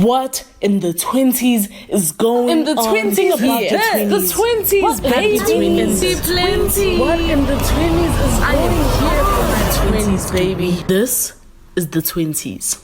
What in the 20s is going in the on? 20s, Think about the 20s, baby. Plenty. What in the 20s is I am here for my 20s, baby? This is the 20s.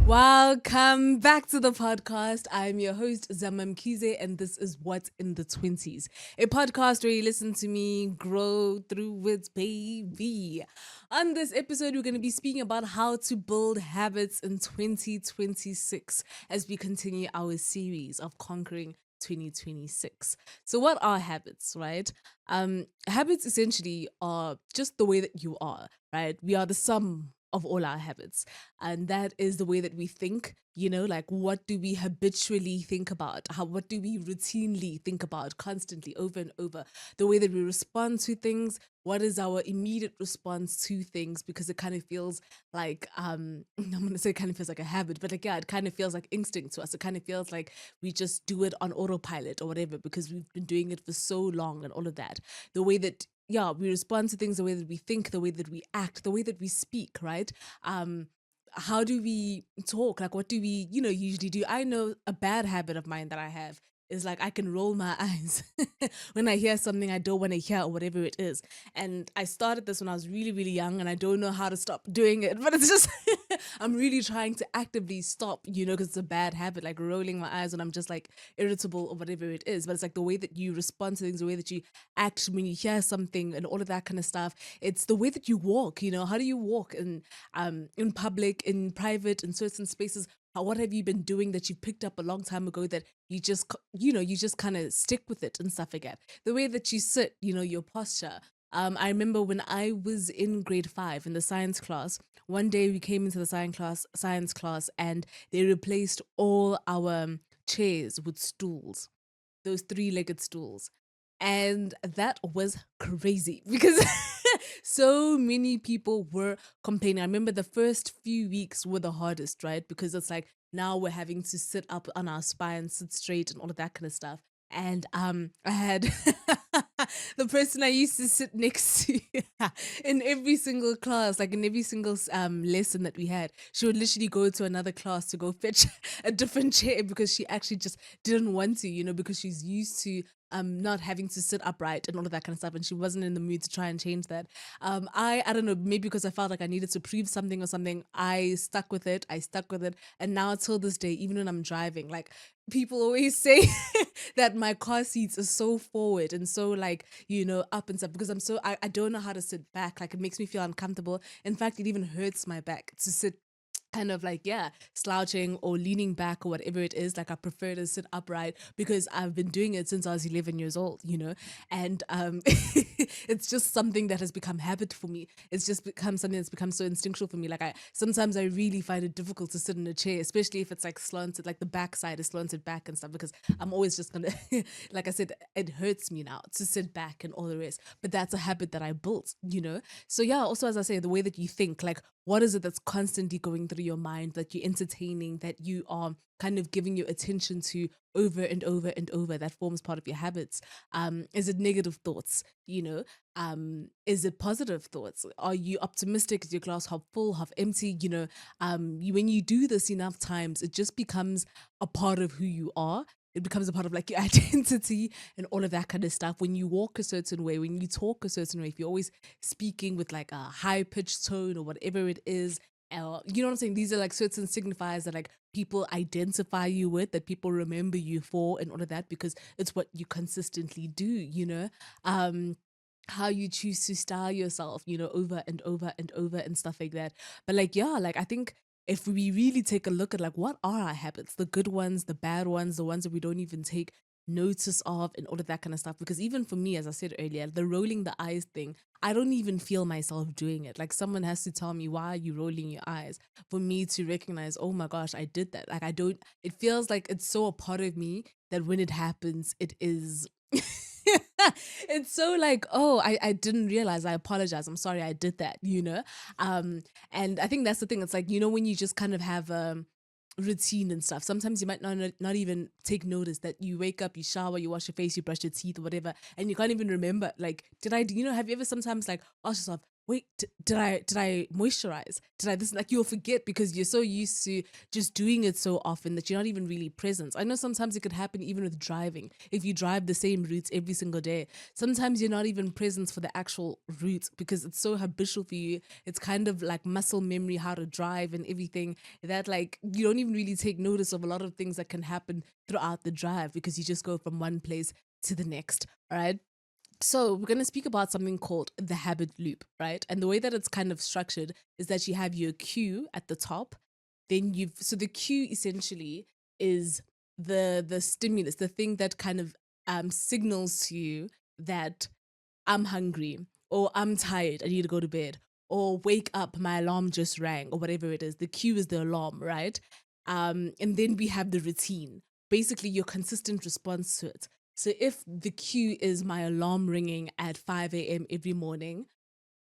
Welcome back to the podcast. I'm your host, Zamam Kize, and this is What's in the 20s, a podcast where you listen to me grow through it, baby. On this episode, we're going to be speaking about how to build habits in 2026 as we continue our series of conquering 2026. So what are habits, right? Habits essentially are just the way that you are, right? We are the sum of all our habits, and that is the way that we think, like what do we habitually think about, what do we routinely think about constantly over and over, the way that we respond to things, what is our immediate response to things, because it kind of feels like I'm gonna say it kind of feels like a habit, but it kind of feels like instinct to us. It kind of feels like we just do it on autopilot or whatever because we've been doing it for so long and all of that. The way that we respond to things, the way that we think, the way that we act, the way that we speak, right? How do we talk? Like, what do we, usually do? I know a bad habit of mine that I have is like I can roll my eyes when I hear something I don't want to hear or whatever it is. And I started this when I was really, really young, and I don't know how to stop doing it. But it's just, I'm really trying to actively stop, because it's a bad habit, like rolling my eyes when I'm just like irritable or whatever it is. But it's like the way that you respond to things, the way that you act when you hear something and all of that kind of stuff. It's the way that you walk, how do you walk in public, in private, in certain spaces? What have you been doing that you picked up a long time ago that you just, you just kind of stick with it and stuff like that? The way that you sit, your posture. I remember when I was in grade 5 in the science class, one day we came into the science class, and they replaced all our chairs with stools, those 3-legged stools. And that was crazy because so many people were complaining. I remember the first few weeks were the hardest, right? Because it's like now we're having to sit up on our spine, sit straight and all of that kind of stuff. And I had the person I used to sit next to in every single class, like in every single lesson that we had, she would literally go to another class to go fetch a different chair because she actually just didn't want to, because she's used to not having to sit upright and all of that kind of stuff, and she wasn't in the mood to try and change that. I don't know, maybe because I felt like I needed to prove something or something, I stuck with it, and now till this day, even when I'm driving, like people always say that my car seats are so forward and so like, up and stuff, because I don't know how to sit back. Like it makes me feel uncomfortable. In fact, it even hurts my back to sit kind of like, slouching or leaning back or whatever it is. Like I prefer to sit upright because I've been doing it since I was 11 years old, and it's just something that has become habit for me. It's just become something that's become so instinctual for me. Like sometimes I really find it difficult to sit in a chair, especially if it's like slanted, like the back side is slanted back and stuff, because I'm always just gonna like I said, it hurts me now to sit back and all the rest, but that's a habit that I built, so also, as I say, the way that you think, like what is it that's constantly going through your mind, that you're entertaining, that you are kind of giving your attention to over and over and over, that forms part of your habits? Is it negative thoughts? Is it positive thoughts? Are you optimistic? Is your glass half full, half empty? When you do this enough times, it just becomes a part of who you are. It becomes a part of like your identity and all of that kind of stuff. When you walk a certain way, when you talk a certain way, if you're always speaking with like a high pitched tone or whatever it is, you know what I'm saying? These are like certain signifiers that like people identify you with, that people remember you for and all of that, because it's what you consistently do, how you choose to style yourself, over and over and over and stuff like that. But like, I think if we really take a look at like what are our habits, the good ones, the bad ones, the ones that we don't even take notice of and all of that kind of stuff. Because even for me, as I said earlier, the rolling the eyes thing, I don't even feel myself doing it. Like someone has to tell me, why are you rolling your eyes, for me to recognize, oh my gosh, I did that. Like it feels like it's so a part of me that when it happens, it is it's so like, oh, I didn't realize, I apologize, I'm sorry I did that, and I think that's the thing. It's like, when you just kind of have routine and stuff, sometimes you might not even take notice that you wake up, you shower, you wash your face, you brush your teeth or whatever, and you can't even remember, like, have you ever sometimes like asked yourself, wait, did I moisturize? Did I this? Like you'll forget because you're so used to just doing it so often that you're not even really present. I know sometimes it could happen even with driving. If you drive the same routes every single day, sometimes you're not even present for the actual route because it's so habitual for you. It's kind of like muscle memory how to drive and everything that like you don't even really take notice of a lot of things that can happen throughout the drive because you just go from one place to the next. All right. So, we're going to speak about something called the habit loop, right? And the way that it's kind of structured is that you have your cue at the top. Then so the cue essentially is the stimulus, the thing that kind of signals to you that I'm hungry or I'm tired, I need to go to bed or wake up, my alarm just rang or whatever it is. The cue is the alarm, right? And then we have the routine, basically your consistent response to it. So if the cue is my alarm ringing at 5 a.m. every morning,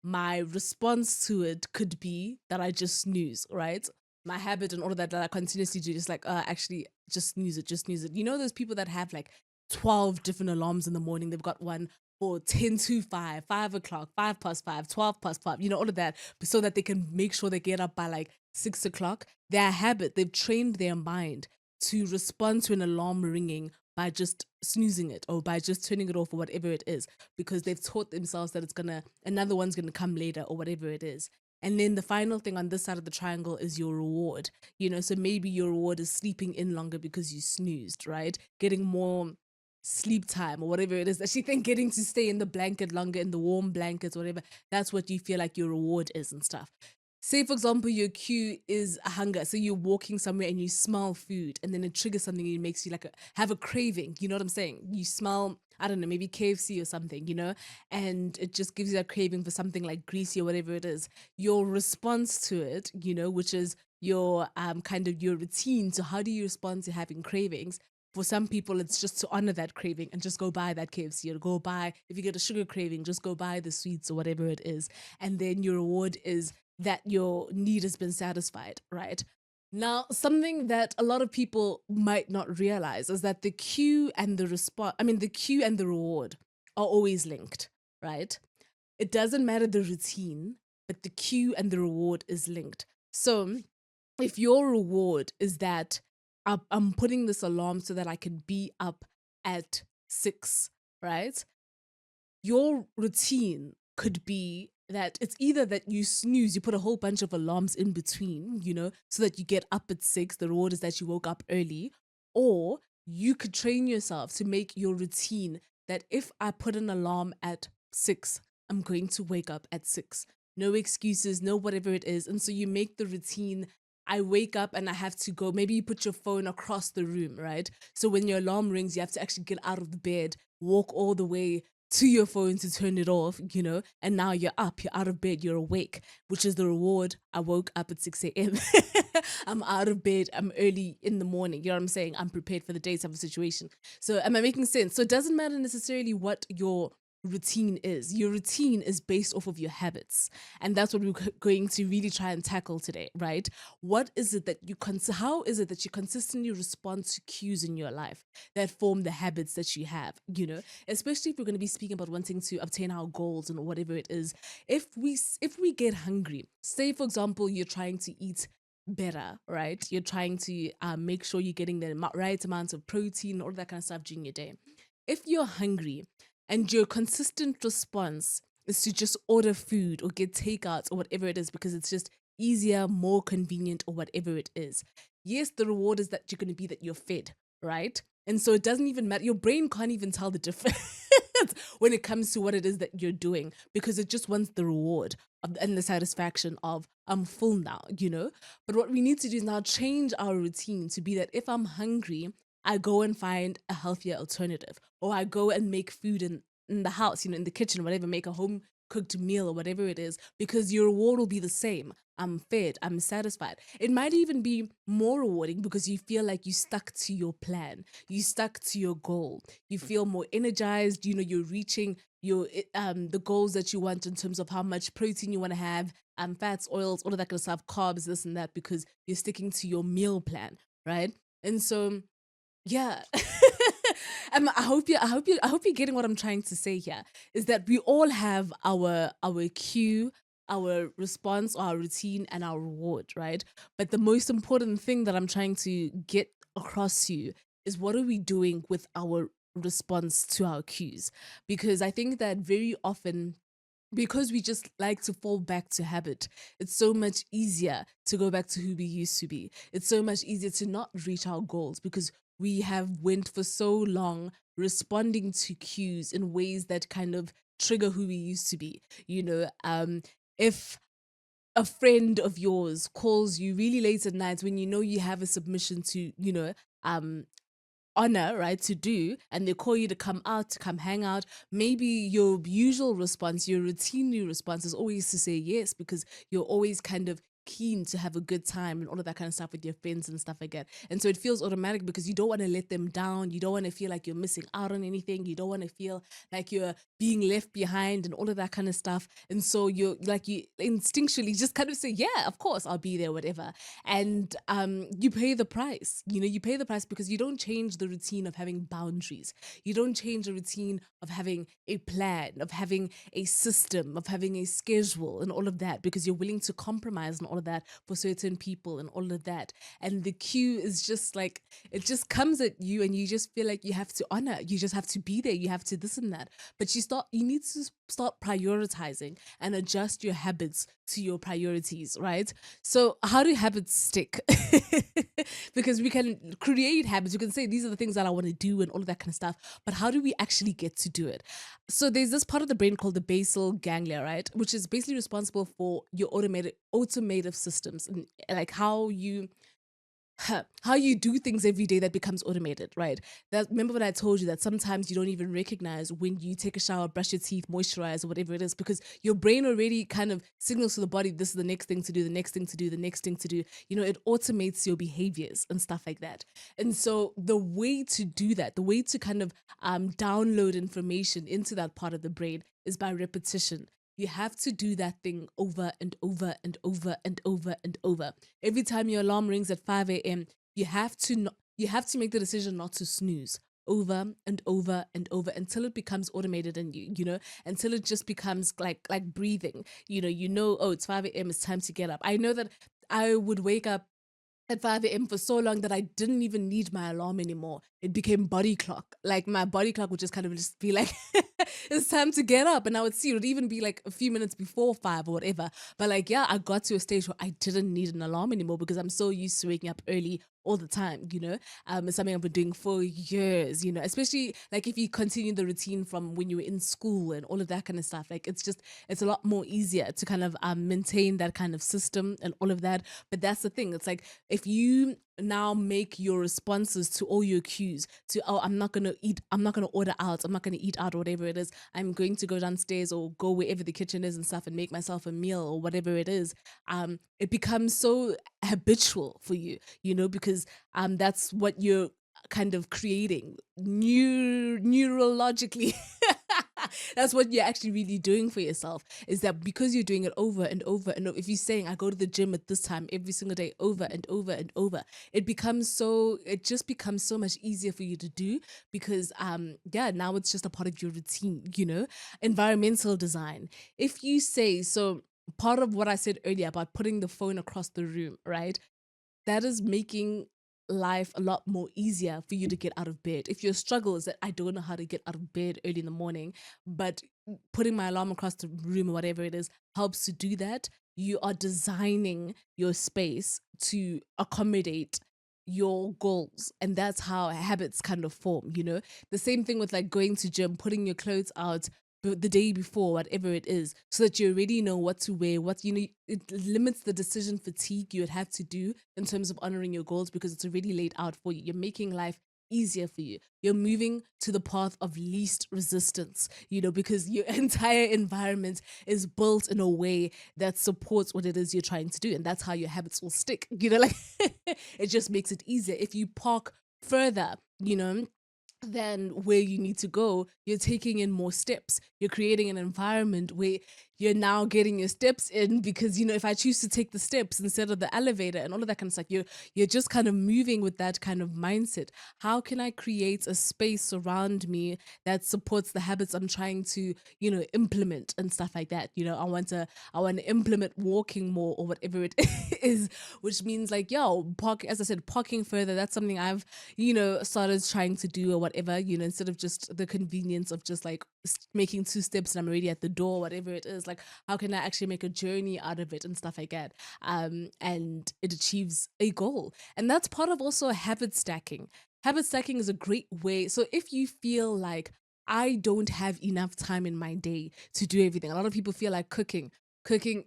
my response to it could be that I just snooze, right? My habit and all of that that I continuously do, just like, actually, just snooze it, just snooze it. You know, those people that have like 12 different alarms in the morning. They've got one for 10 to 5, 5 o'clock, 5 past 5, 12 past 5, you know, all of that, so that they can make sure they get up by like 6 o'clock. Their habit, they've trained their mind to respond to an alarm ringing by just snoozing it or by just turning it off or whatever it is because they've taught themselves that another one's gonna come later or whatever it is. And then the final thing on this side of the triangle is your reward. You know, so maybe your reward is sleeping in longer because you snoozed, right? Getting more sleep time or whatever it is that you think getting to stay in the blanket longer in the warm blankets, whatever, that's what you feel like your reward is and stuff. Say, for example, your cue is a hunger. So you're walking somewhere and you smell food and then it triggers something and it makes you like have a craving. You know what I'm saying? You smell, I don't know, maybe KFC or something, you know, and it just gives you that craving for something like greasy or whatever it is. Your response to it, you know, which is your kind of your routine. So how do you respond to having cravings? For some people, it's just to honor that craving and just go buy that KFC or go buy, if you get a sugar craving, just go buy the sweets or whatever it is. And then your reward is that your need has been satisfied, right? Now, something that a lot of people might not realize is that the cue and the response, I mean, the cue and the reward are always linked, right? It doesn't matter the routine, but the cue and the reward is linked. So, if your reward is that I'm putting this alarm so that I can be up at 6, right? Your routine could be that it's either that you snooze, you put a whole bunch of alarms in between, you know, so that you get up at 6. The reward is that you woke up early, or you could train yourself to make your routine that if I put an alarm at 6, I'm going to wake up at 6. No excuses, no whatever it is. And so you make the routine. I wake up and I have to go. Maybe you put your phone across the room, right? So when your alarm rings, you have to actually get out of the bed, walk all the way to your phone to turn it off, you know, and now you're up, you're out of bed, you're awake, which is the reward. I woke up at 6 a.m. I'm out of bed, I'm early in the morning, you know what I'm saying? I'm prepared for the day type of situation. So, am I making sense? So, it doesn't matter necessarily what your routine is. Your routine is based off of your habits. And that's what we're going to really try and tackle today, right? What is it that how is it that you consistently respond to cues in your life that form the habits that you have, you know? Especially if we're going to be speaking about wanting to obtain our goals and whatever it is. If we get hungry, say for example you're trying to eat better, right? You're trying to make sure you're getting the right amount of protein, all that kind of stuff during your day. If you're hungry and your consistent response is to just order food or get takeouts or whatever it is because it's just easier, more convenient, or whatever it is. Yes, the reward is that you're going to be that you're fed, right? And so it doesn't even matter. Your brain can't even tell the difference when it comes to what it is that you're doing because it just wants the reward and the satisfaction of I'm full now, you know? But what we need to do is now change our routine to be that if I'm hungry, I go and find a healthier alternative, or I go and make food in the house, you know, in the kitchen, whatever, make a home cooked meal or whatever it is, because your reward will be the same. I'm fed, I'm satisfied. It might even be more rewarding because you feel like you stuck to your plan, you stuck to your goal, you feel more energized, you know, you're reaching the goals that you want in terms of how much protein you want to have, fats, oils, all of that kind of stuff, carbs, this and that, because you're sticking to your meal plan, right? And so yeah. I hope you're getting what I'm trying to say here. Is that we all have our cue, our response, our routine, and our reward, right? But the most important thing that I'm trying to get across to you is what are we doing with our response to our cues? Because I think that very often because we just like to fall back to habit, it's so much easier to go back to who we used to be. It's so much easier to not reach our goals because we have went for so long responding to cues in ways that kind of trigger who we used to be. If a friend of yours calls you really late at night when you know you have a submission to, um honor, right, to do, and they call you to come out, to come hang out, maybe your usual response, your routinely response is always to say yes because you're always kind of keen to have a good time and all of that kind of stuff with your friends and stuff like that. And so it feels automatic because you don't want to let them down. You don't want to feel like you're missing out on anything. You don't want to feel like you're being left behind and all of that kind of stuff. And so you instinctually just kind of say, yeah, of course, I'll be there, whatever. And you pay the price. You pay the price because you don't change the routine of having boundaries. You don't change the routine of having a plan, of having a system, of having a schedule and all of that because you're willing to compromise and all of that for certain people and all of that. And the cue is just like, it just comes at you and you just feel like you have to honor, you just have to be there, you have to this and that. But you need to start prioritizing and adjust your habits to your priorities, right? So how do habits stick? Because we can create habits. We can say these are the things that I want to do and all of that kind of stuff. But how do we actually get to do it? So there's this part of the brain called the basal ganglia, right? Which is basically responsible for your automative systems and like how you do things every day that becomes automated, right? That remember when I told you that sometimes you don't even recognize when you take a shower, brush your teeth, moisturize, or whatever it is, because your brain already kind of signals to the body this is the next thing to do, the next thing to do, the next thing to do. It automates your behaviors and stuff like that. And so the way to do that, the way to kind of download information into that part of the brain is by repetition. You have to do that thing over and over and over and over and over. Every time your alarm rings at 5 a.m., you have to make the decision not to snooze over and over and over until it becomes automated in you, until it just becomes like breathing. Oh, it's 5 a.m., it's time to get up. I know that I would wake up at 5 a.m. for so long that I didn't even need my alarm anymore. It became body clock. Like my body clock would just kind of just be like, it's time to get up. And I would see it would even be like a few minutes before 5 or whatever. But like, yeah, I got to a stage where I didn't need an alarm anymore because I'm so used to waking up early all the time. It's something I've been doing for years, especially like if you continue the routine from when you were in school and all of that kind of stuff. Like it's a lot more easier to kind of maintain that kind of system and all of that. But that's the thing. It's like if you now make your responses to all your cues to, oh, I'm not gonna order out, I'm not gonna eat out or whatever it is, I'm going to go downstairs or go wherever the kitchen is and stuff and make myself a meal or whatever it is. It becomes so habitual for you, because that's what you're kind of creating neurologically. That's what you're actually really doing for yourself, is that because you're doing it over and over and over. If you're saying I go to the gym at this time every single day over and over and over, it just becomes so much easier for you to do because now it's just a part of your routine. Environmental design, if you say so, part of what I said earlier about putting the phone across the room, right? That is making life a lot more easier for you to get out of bed. If your struggle is that I don't know how to get out of bed early in the morning, but putting my alarm across the room or whatever it is helps to do that, you are designing your space to accommodate your goals, and that's how habits kind of form. The same thing with like going to gym, putting your clothes out the day before, whatever it is, so that you already know what to wear, it limits the decision fatigue you would have to do in terms of honoring your goals because it's already laid out for you. You're making life easier for you. You're moving to the path of least resistance, because your entire environment is built in a way that supports what it is you're trying to do. And that's how your habits will stick, like it just makes it easier. If you park further, than where you need to go, you're taking in more steps. You're creating an environment where you're now getting your steps in because, if I choose to take the steps instead of the elevator and all of that kind of stuff, you're just kind of moving with that kind of mindset. How can I create a space around me that supports the habits I'm trying to, implement and stuff like that? I want to implement walking more or whatever it is, which means like, park, as I said, parking further. That's something I've, started trying to do or whatever, instead of just the convenience of just like making two steps and I'm already at the door, whatever it is. Like, how can I actually make a journey out of it and stuff like that? And it achieves a goal. And that's part of also habit stacking. Habit stacking is a great way. So if you feel like I don't have enough time in my day to do everything, a lot of people feel like cooking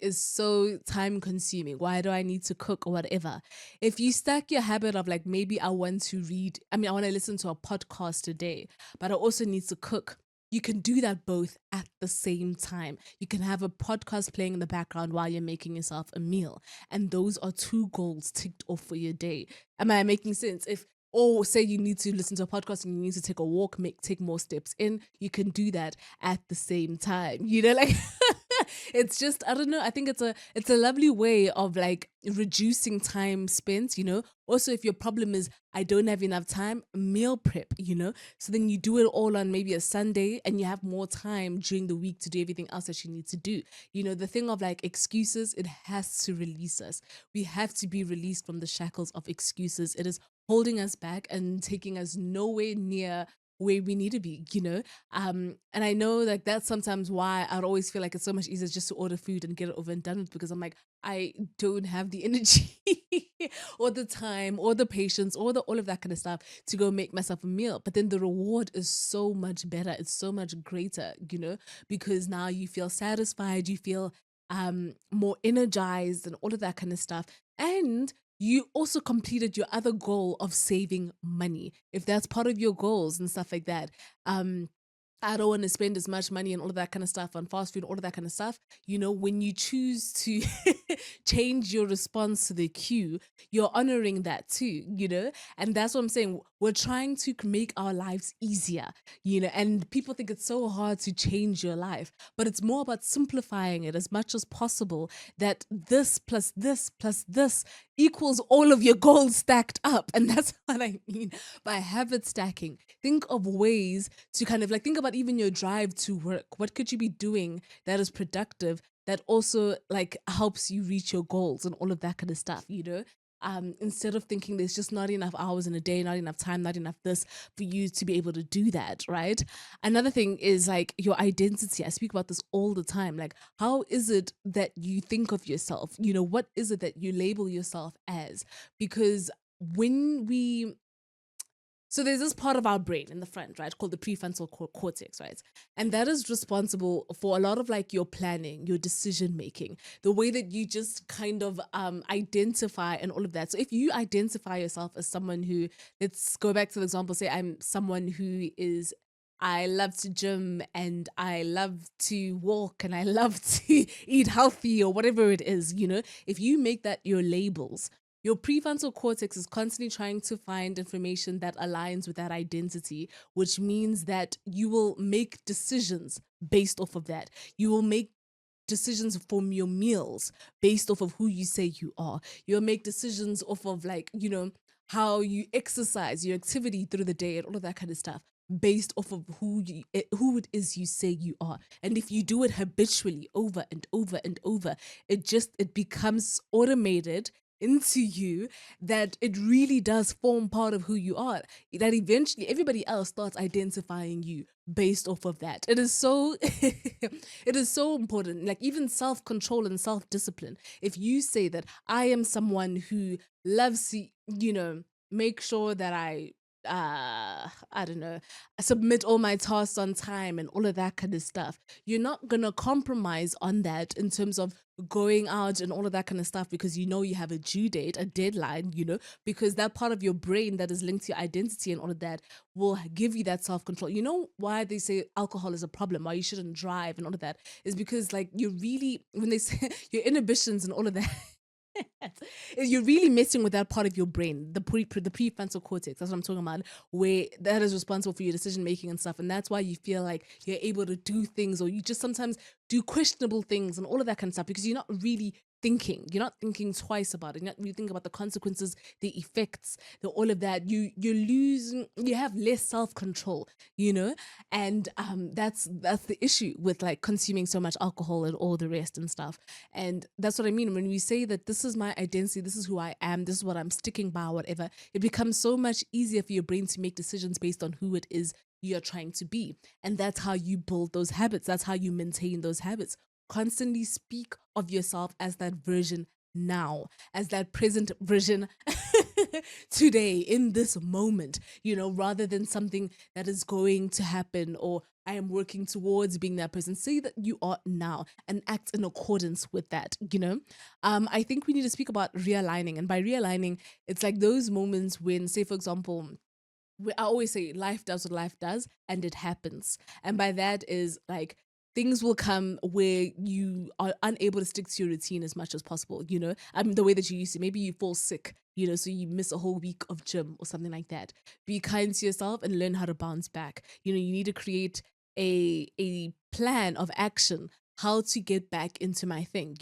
is so time consuming. Why do I need to cook or whatever? If you stack your habit of like, maybe I want to read, I want to listen to a podcast today, but I also need to cook. You can do that both at the same time. You can have a podcast playing in the background while you're making yourself a meal. And those are two goals ticked off for your day. Am I making sense? Or say you need to listen to a podcast and you need to take a walk, take more steps in, you can do that at the same time. Like it's just, I don't know, I think it's a lovely way of like reducing time spent. Also, if your problem is I don't have enough time, meal prep. So then you do it all on maybe a Sunday and you have more time during the week to do everything else that you need to do. The thing of like excuses, it has to release us. We have to be released from the shackles of excuses. It is holding us back and taking us nowhere near where we need to be. And I know like that's sometimes why I'd always feel like it's so much easier just to order food and get it over and done with, because I'm like, I don't have the energy or the time or the patience or all of that kind of stuff to go make myself a meal. But then the reward is so much better. It's so much greater, because now you feel satisfied, you feel more energized and all of that kind of stuff. And you also completed your other goal of saving money. If that's part of your goals and stuff like that, I don't want to spend as much money and all of that kind of stuff on fast food, all of that kind of stuff. When you choose to change your response to the cue, you're honoring that too. And that's what I'm saying. We're trying to make our lives easier, and people think it's so hard to change your life, but it's more about simplifying it as much as possible, that this plus this plus this equals all of your goals stacked up. And that's what I mean by habit stacking. Think of ways to kind of like think about even your drive to work. What could you be doing that is productive, that also like helps you reach your goals and all of that kind of stuff? Instead of thinking there's just not enough hours in a day, not enough time, not enough this for you to be able to do that, right? Another thing is like your identity. I speak about this all the time. Like, how is it that you think of yourself? What is it that you label yourself as? Because when we so there's this part of our brain in the front, right, called the prefrontal cortex, right? And that is responsible for a lot of like your planning, your decision making, the way that you just kind of identify and all of that. So if you identify yourself as someone who, let's go back to the example, say I'm someone who is, I love to gym and I love to walk and I love to eat healthy or whatever it is. If you make that your labels, your prefrontal cortex is constantly trying to find information that aligns with that identity, which means that you will make decisions based off of that. You will make decisions from your meals based off of who you say you are. You'll make decisions off of like, how you exercise, your activity through the day and all of that kind of stuff based off of who it is you say you are. And if you do it habitually over and over and over, it becomes automated into you, that it really does form part of who you are, that eventually everybody else starts identifying you based off of that. It is so it is so important, like even self-control and self-discipline. If you say that I am someone who loves to make sure that I don't know, submit all my tasks on time and all of that kind of stuff, you're not gonna compromise on that in terms of going out and all of that kind of stuff, because you have a due date, a deadline, because that part of your brain that is linked to your identity and all of that will give you that self-control. You know why they say alcohol is a problem, why you shouldn't drive and all of that, is because like you're really, when they say your inhibitions and all of that You're really messing with that part of your brain, the prefrontal cortex. That's what I'm talking about, where that is responsible for your decision making and stuff. And that's why you feel like you're able to do things, or you just sometimes do questionable things and all of that kind of stuff, because you're not really thinking. You're not thinking twice about it. You're not really thinking about the consequences, the effects, all of that. You have less self-control, and that's the issue with like consuming so much alcohol and all the rest and stuff. And that's what I mean when we say that this is my identity, this is who I am, this is what I'm sticking by, whatever. It becomes so much easier for your brain to make decisions based on who it is you're trying to be. And that's how you build those habits. That's how you maintain those habits. Constantly speak of yourself as that version now, as that present version today, in this moment, rather than something that is going to happen, or I am working towards being that person. Say that you are now and act in accordance with that, I think we need to speak about realigning. And by realigning, it's like those moments when, say, for example, I always say life does what life does and it happens. And by that is like things will come where you are unable to stick to your routine as much as possible, the way that you used to. Maybe you fall sick, so you miss a whole week of gym or something like that. Be kind to yourself and learn how to bounce back. You need to create a plan of action, how to get back into my thing,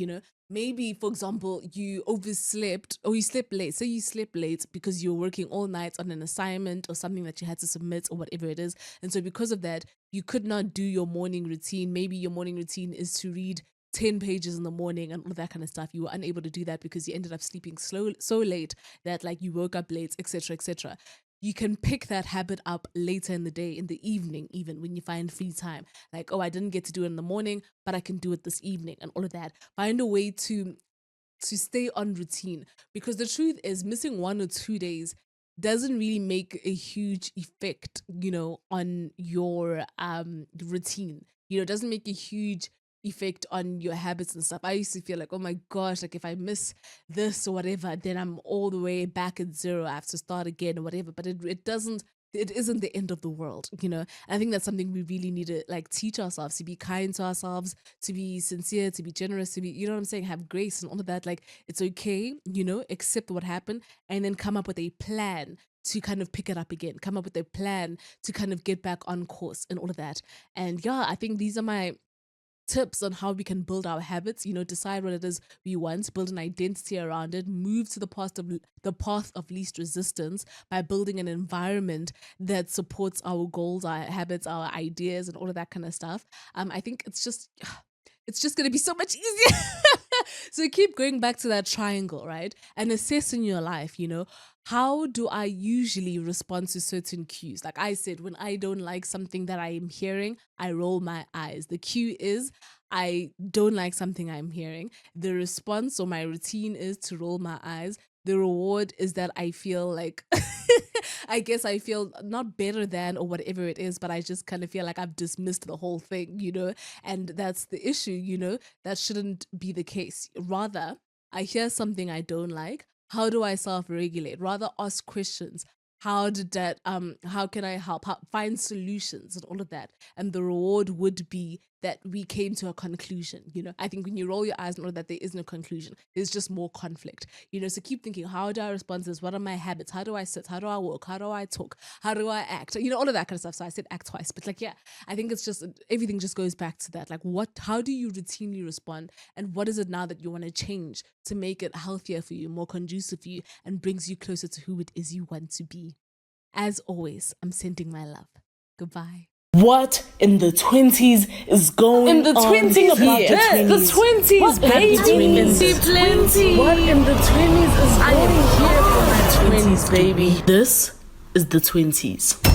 Maybe, for example, you overslept or you slept late. Say you slept late because you're working all night on an assignment or something that you had to submit or whatever it is. And so because of that, you could not do your morning routine. Maybe your morning routine is to read 10 pages in the morning and all that kind of stuff. You were unable to do that because you ended up sleeping so late that like you woke up late, etc., etc. You can pick that habit up later in the day, in the evening, even when you find free time. Like, oh, I didn't get to do it in the morning, but I can do it this evening and all of that. Find a way to stay on routine, because the truth is missing 1 or 2 days doesn't really make a huge effect, on your routine. It doesn't make a huge effect on your habits and stuff. I used to feel like, oh my gosh, like if I miss this or whatever, then I'm all the way back at zero. I have to start again or whatever. But it isn't the end of the world, I think that's something we really need to like teach ourselves, to be kind to ourselves, to be sincere, to be generous, to be, you know what I'm saying, have grace and all of that. Like, it's okay, accept what happened, and then come up with a plan to kind of pick it up again, come up with a plan to kind of get back on course and all of that. And yeah, I think these are my tips on how we can build our habits, decide what it is we want, build an identity around it, move to the path of least resistance by building an environment that supports our goals, our habits, our ideas, and all of that kind of stuff. I think it's just going to be so much easier. So keep going back to that triangle, right? And assess in your life, how do I usually respond to certain cues? Like I said, when I don't like something that I am hearing, I roll my eyes. The cue is I don't like something I'm hearing. The response or my routine is to roll my eyes. The reward is that I feel like, I guess I feel not better than or whatever it is, but I just kind of feel like I've dismissed the whole thing, and that's the issue, that shouldn't be the case. Rather, I hear something I don't like. How do I self-regulate? Rather ask questions. How can I help? Find solutions and all of that. And the reward would be that we came to a conclusion. I think when you roll your eyes and all of that, there is no conclusion. There's just more conflict. So keep thinking, how do I respond to this? What are my habits? How do I sit? How do I walk? How do I talk? How do I act? All of that kind of stuff. So I said act twice, but like, yeah, I think it's just, everything just goes back to that. Like how do you routinely respond? And what is it now that you want to change to make it healthier for you, more conducive for you, and brings you closer to who it is you want to be? As always, I'm sending my love. Goodbye. What in the 20s is going in the 20s here? The 20s, baby. What in the 20s is going here for my 20s, baby? This is the 20s.